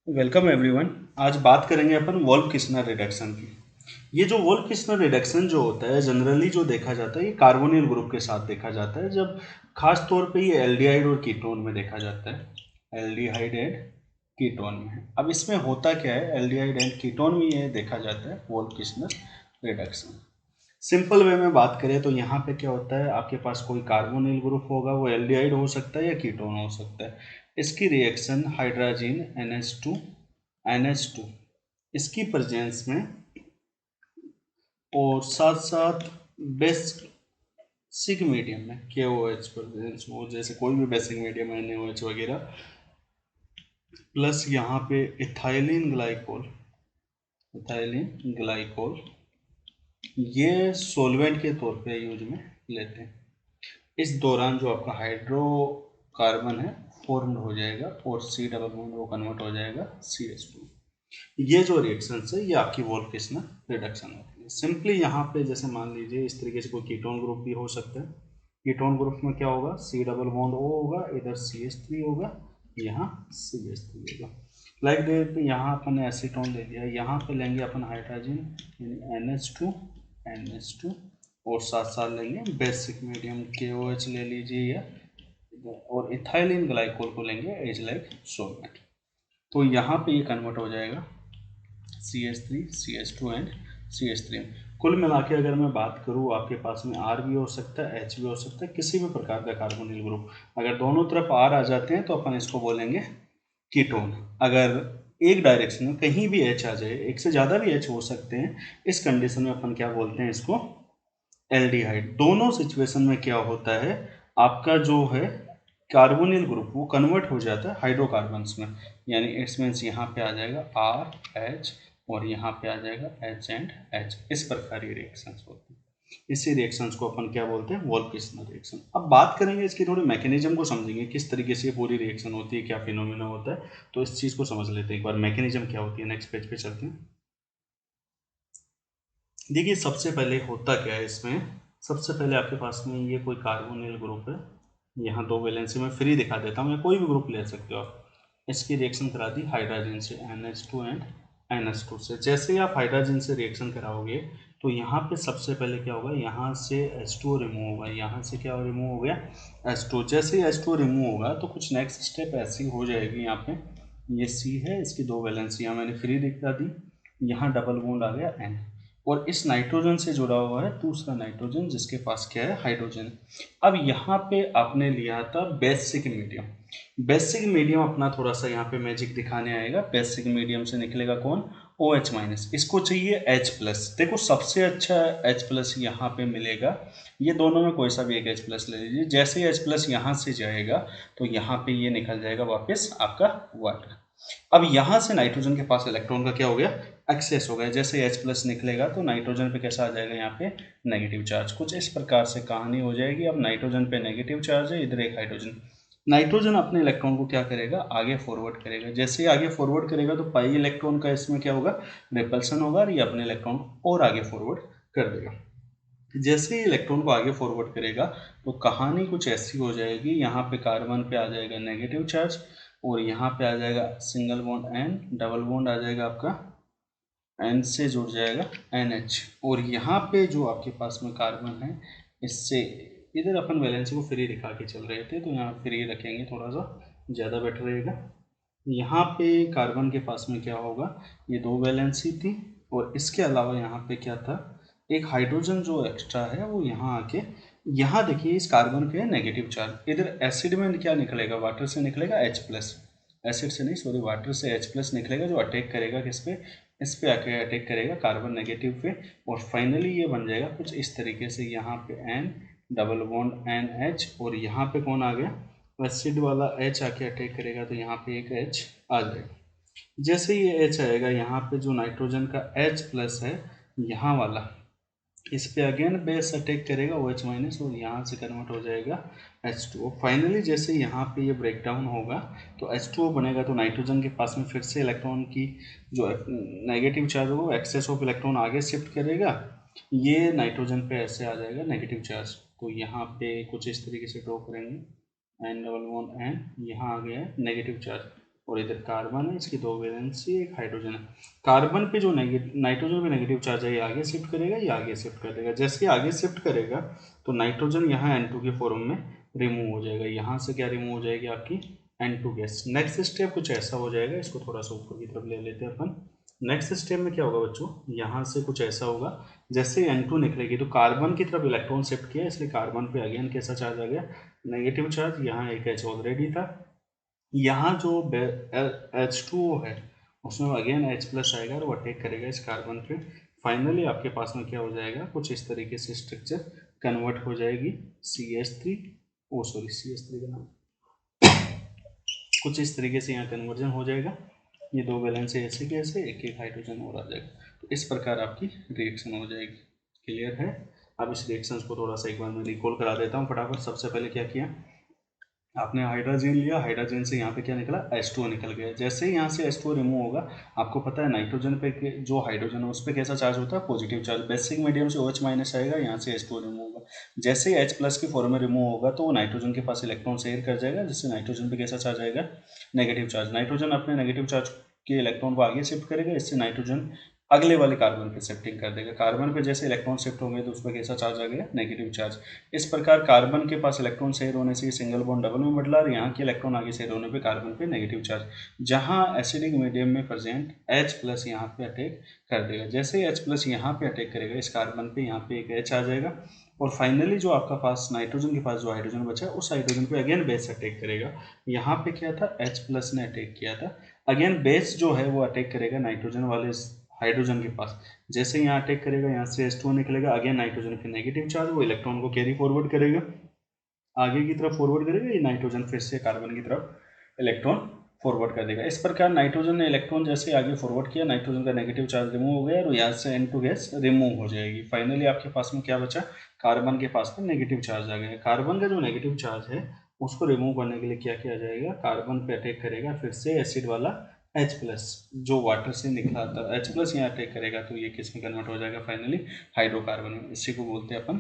Welcome everyone. आज बात करेंगे अपन वोल्फ-किस्नर रिडक्शन की। ये जो वोल्फ-किस्नर रिडक्शन जो होता है जनरली जो देखा जाता है ये कार्बोनिल ग्रुप के साथ देखा जाता है, जब खास तौर पे ये एल्डिहाइड और कीटोन में देखा जाता है। एल्डिहाइड एंड कीटोन में। अब इसमें होता क्या है, एल्डिहाइड एंड कीटोन में ये देखा जाता है वोल्फ-किस्नर रिडक्शन। सिंपल वे में बात करें तो यहाँ पे क्या होता है, आपके पास कोई कार्बोनिल ग्रुप होगा, वो एल्डिहाइड हो सकता है या कीटोन हो सकता है। इसकी रिएक्शन हाइड्रोजन NH2 इसकी प्रेजेंस में और साथ साथ बेसिक मीडियम में KOH प्रेजेंस हो, जैसे कोई भी बेसिक मीडियम NaOH वगैरह, प्लस यहाँ पे इथाइलिन ग्लाइकोल ये सोलवेंट के तौर पे यूज में लेते हैं। इस दौरान जो आपका हाइड्रोकार्बन है फॉर्म्ड हो जाएगा और C डबल बॉन्ड वो कन्वर्ट हो जाएगा CH2। ये जो रिएक्शंस है ये आपकी वोल्फ-किस्नर रिडक्शन होती है। सिंपली यहाँ पे जैसे मान लीजिए इस तरीके से कोई कीटोन ग्रुप भी हो सकता है। कीटोन ग्रुप में क्या होगा, C डबल बॉन्ड O होगा, इधर CH3 होगा, यहाँ CH3 होगा। लाइक दैट यहाँ अपन ने एसीटोन ले लिया, यहाँ पे लेंगे अपन हाइड्रोजन NH2 और साथ साथ लेंगे बेसिक मीडियम KOH ले लीजिए, या और इथाइलिन ग्लाइकोल को लेंगे एज लाइक सोलवेंट। तो यहाँ पे ये कन्वर्ट हो जाएगा CH3 CH2 एंड CH3। कुल मिला के अगर मैं बात करूँ, आपके पास में R भी हो सकता है, H भी हो सकता है, किसी भी प्रकार का कार्बोनिल ग्रुप। अगर दोनों तरफ R आ जाते हैं तो अपन इसको बोलेंगे कीटोन। अगर एक डायरेक्शन में कहीं भी H आ जाए, एक से ज़्यादा भी H हो सकते हैं, इस कंडीशन में अपन क्या बोलते हैं इसको, एल्डिहाइड। दोनों सिचुएशन में क्या होता है, आपका जो है कार्बोनिल ग्रुप वो कन्वर्ट हो जाता है हाइड्रोकार्बन्स में, यानी इट्स मीन्स यहाँ पे आ जाएगा RH और यहाँ पे आ जाएगा H एंड H। इस प्रकार ये रिएक्शंस होती है। इसी रिएक्शंस को अपन क्या बोलते हैं, वोल्फ-किस्नर रिएक्शन। अब बात करेंगे इसकी, थोड़ी मैकेनिज्म को समझेंगे, किस तरीके से ये पूरी रिएक्शन होती है, क्या फिनोमिना होता है। तो इस चीज़ को समझ लेते हैं एक बार, मैकेनिज्म क्या होती है। नेक्स्ट पेज पे चलते हैं। देखिए सबसे पहले होता क्या है इसमें, सबसे पहले आपके पास में ये कोई कार्बोनिल ग्रुप है, यहाँ दो वैलेंसी में फ्री दिखा देता हूँ, या कोई भी ग्रुप ले सकते हो आप। इसकी रिएक्शन करा दी हाइड्रोजन से NH2 एंड NH2 से। जैसे ही आप हाइड्रोजन से रिएक्शन कराओगे तो यहाँ पे सबसे पहले क्या होगा, यहाँ से H2O रिमूव होगा, यहाँ से क्या रिमूव हो गया, H2। जैसे ही H2O रिमूव होगा तो कुछ नेक्स्ट स्टेप ऐसी हो जाएगी, यहाँ पे ये C है, इसकी दो वैलेंसियाँ मैंने फ्री दिखा दी, यहाँ डबल बॉन्ड आ गया N, और इस नाइट्रोजन से जुड़ा हुआ है दूसरा नाइट्रोजन जिसके पास क्या है, हाइड्रोजन। अब यहाँ पे आपने लिया था बेसिक मीडियम। बेसिक मीडियम अपना थोड़ा सा यहाँ पे मैजिक दिखाने आएगा। बेसिक मीडियम से निकलेगा कौन, OH-, इसको चाहिए H+। देखो सबसे अच्छा H+ यहाँ पे मिलेगा, ये दोनों में कोई सा भी एक H+ ले लीजिए। जैसे ही H+ यहाँ से जाएगा तो यहाँ पे ये निकल जाएगा वापस आपका वाटर। अब यहाँ से नाइट्रोजन के पास इलेक्ट्रॉन का क्या हो गया, एक्सेस हो गया। जैसे H+ निकलेगा तो नाइट्रोजन पे कैसा आ जाएगा, यहाँ पे नेगेटिव चार्ज। कुछ इस प्रकार से कहानी हो जाएगी। अब नाइट्रोजन पे नेगेटिव चार्ज है, इधर एक हाइड्रोजन। नाइट्रोजन अपने इलेक्ट्रॉन को क्या करेगा, आगे फॉरवर्ड करेगा। जैसे ही आगे फॉरवर्ड करेगा तो पाई इलेक्ट्रॉन का इसमें क्या होगा, रिपल्सन होगा, और ये अपने इलेक्ट्रॉन को और आगे फॉरवर्ड कर देगा। जैसे ही इलेक्ट्रॉन को आगे फॉरवर्ड करेगा तो कहानी कुछ ऐसी हो जाएगी, यहाँ पे कार्बन पे आ जाएगा नेगेटिव चार्ज, और यहाँ पे आ जाएगा single bond N, double bond आ जाएगा आपका N से जुड़ जाएगा NH, और यहाँ पे जो आपके पास में कार्बन है इससे, इधर अपन वैलेंसी को फ्री दिखा के चल रहे थे तो यहाँ फ्री रखेंगे, थोड़ा सा ज़्यादा बेटर रहेगा। यहाँ पे कार्बन के पास में क्या होगा, ये दो वैलेंसी थी, और इसके अलावा यहाँ पे क्या था, एक हाइड्रोजन जो एक्स्ट्रा है वो यहाँ आके, यहाँ देखिए इस कार्बन पे नेगेटिव चार्ज, इधर एसिड में क्या निकलेगा, वाटर से निकलेगा H+। एसिड से नहीं सॉरी, वाटर से H+ निकलेगा, जो अटैक करेगा किस पे, इस पे आके अटैक करेगा कार्बन नेगेटिव पे, और फाइनली ये बन जाएगा कुछ इस तरीके से, यहाँ पे N डबल बॉन्ड NH, और यहाँ पे कौन आ गया, एसिड वाला H आके अटैक करेगा तो यहाँ पे एक H आ जाएगा। जैसे ये H आएगा, यहाँ पे जो नाइट्रोजन का H+ है यहाँ वाला, इस पे अगेन बेस अटैक करेगा OH-, और यहाँ से कन्वर्ट हो जाएगा H2O। फाइनली जैसे यहाँ पे ये ब्रेक डाउन होगा तो H2O बनेगा, तो नाइट्रोजन के पास में फिर से इलेक्ट्रॉन की जो नेगेटिव चार्ज होगा, एक्सेस ऑफ इलेक्ट्रॉन आगे शिफ्ट करेगा, ये नाइट्रोजन पे ऐसे आ जाएगा नेगेटिव चार्ज। तो यहाँ पे कुछ इस तरीके से ड्रॉ करेंगे, N डबल बॉन्ड N, यहाँ आ गया है नेगेटिव चार्ज। और इधर कार्बन है, इसकी 2 वैलेंसी, एक हाइड्रोजन है। कार्बन पे जो नाइट्रोजन पे नेगेटिव चार्ज है ये आगे शिफ्ट करेगा, ये आगे शिफ्ट कर देगा। जैसे ही आगे शिफ्ट करेगा तो नाइट्रोजन यहाँ N2 के फॉर्म में रिमूव हो जाएगा। यहाँ से क्या रिमूव हो जाएगी आपकी N2 गैस। नेक्स्ट स्टेप कुछ ऐसा हो जाएगा, इसको थोड़ा सा ऊपर की तरफ ले लेते हैं अपन। नेक्स्ट स्टेप में क्या होगा बच्चों, यहाँ से कुछ ऐसा होगा, जैसे N2 निकलेगी तो कार्बन की तरफ इलेक्ट्रॉन शिफ्ट किया, इसलिए कार्बन पे अगेन कैसा चार्ज आ गया, नेगेटिव चार्ज। यहाँ एक H ऑलरेडी था, यहाँ जो H2O है उसमें अगेन H+ आएगा और वो अटैक करेगा इस कार्बन पे। फाइनली आपके पास में क्या हो जाएगा, कुछ इस तरीके से स्ट्रक्चर कन्वर्ट हो जाएगी CH3, ओ सॉरी CH3 का नाम, कुछ इस तरीके से यहाँ कन्वर्जन हो जाएगा। ये 2 वैलेंस ऐसे के ऐसे, एक एक हाइड्रोजन और आ जाएगा। तो इस प्रकार आपकी रिएक्शन हो जाएगी। क्लियर है? अब इस रिएक्शन को थोड़ा सा एक बार मैं रिकॉल करा देता हूँ फटाफट। सबसे पहले क्या किया आपने, हाइड्रोजन लिया, हाइड्रोजन से यहाँ पे क्या निकला, H2O निकल गया। जैसे ही यहाँ से H2O रिमूव होगा, आपको पता है नाइट्रोजन पे जो हाइड्रोजन है उस पर कैसा चार्ज होता है, पॉजिटिव चार्ज। बेसिक मीडियम से OH- आएगा, यहाँ से H2O रिमूव होगा। जैसे ही H+ की फॉर्म में रिमूव होगा तो वो नाइट्रोजन के पास इलेक्ट्रॉन शेयर कर जाएगा, जिससे नाइट्रोजन पे कैसा चार्ज आएगा, नेगेटिव चार्ज। नाइट्रोजन अपने नेगेटिव चार्ज के इलेक्ट्रॉन को आगे शिफ्ट करेगा, इससे नाइट्रोजन अगले वाले कार्बन पे शिफ्टिंग कर देगा। कार्बन पे जैसे इलेक्ट्रॉन शिफ्ट होंगे तो उस पर कैसा चार्ज आ गया, नेगेटिव चार्ज। इस प्रकार कार्बन के पास इलेक्ट्रॉन शेयर होने से सिंगल बॉन्ड डबल में बदला, और यहाँ के इलेक्ट्रॉन आगे शेयर होने पे कार्बन पे नेगेटिव चार्ज। जहाँ एसिडिक मीडियम में प्रेजेंट H+ यहाँ पे अटैक कर देगा। जैसे ही H+ यहाँ पे अटैक करेगा इस कार्बन पे, यहाँ पे एक H आ जाएगा, और फाइनली जो आपका पास नाइट्रोजन के पास जो हाइड्रोजन बचा है उस हाइड्रोजन पे अगेन बेस अटैक करेगा। यहाँ पे क्या था, H+ ने अटैक किया था, अगेन बेस जो है वो अटैक करेगा नाइट्रोजन वाले हाइड्रोजन के पास। जैसे यहाँ अटैक करेगा, यहाँ से H2O निकलेगा, अगेन नाइट्रोजन पे नेगेटिव चार्ज, वो इलेक्ट्रॉन को कैरी फॉरवर्ड करेगा, आगे की तरफ फॉरवर्ड करेगा, ये नाइट्रोजन फिर से कार्बन की तरफ इलेक्ट्रॉन फॉरवर्ड कर देगा। इस प्रकार नाइट्रोजन ने इलेक्ट्रॉन जैसे आगे फॉरवर्ड किया, नाइट्रोजन का नेगेटिव चार्ज रिमूव हो गया और यहाँ से N2 गैस रिमूव हो जाएगी। फाइनली आपके पास में क्या बचा, कार्बन के पास में नेगेटिव चार्ज आ गया। कार्बन का जो नेगेटिव चार्ज है उसको रिमूव करने के लिए क्या किया जाएगा, कार्बन पे अटैक करेगा, फिर से एसिड वाला H+ जो वाटर से निकला था, H+ यहाँ अटैक करेगा तो ये किस में कन्वर्ट हो जाएगा, फाइनली हाइड्रोकार्बन में। इसी को बोलते हैं अपन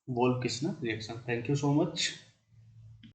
Wolff Kishner reaction. Thank you so much.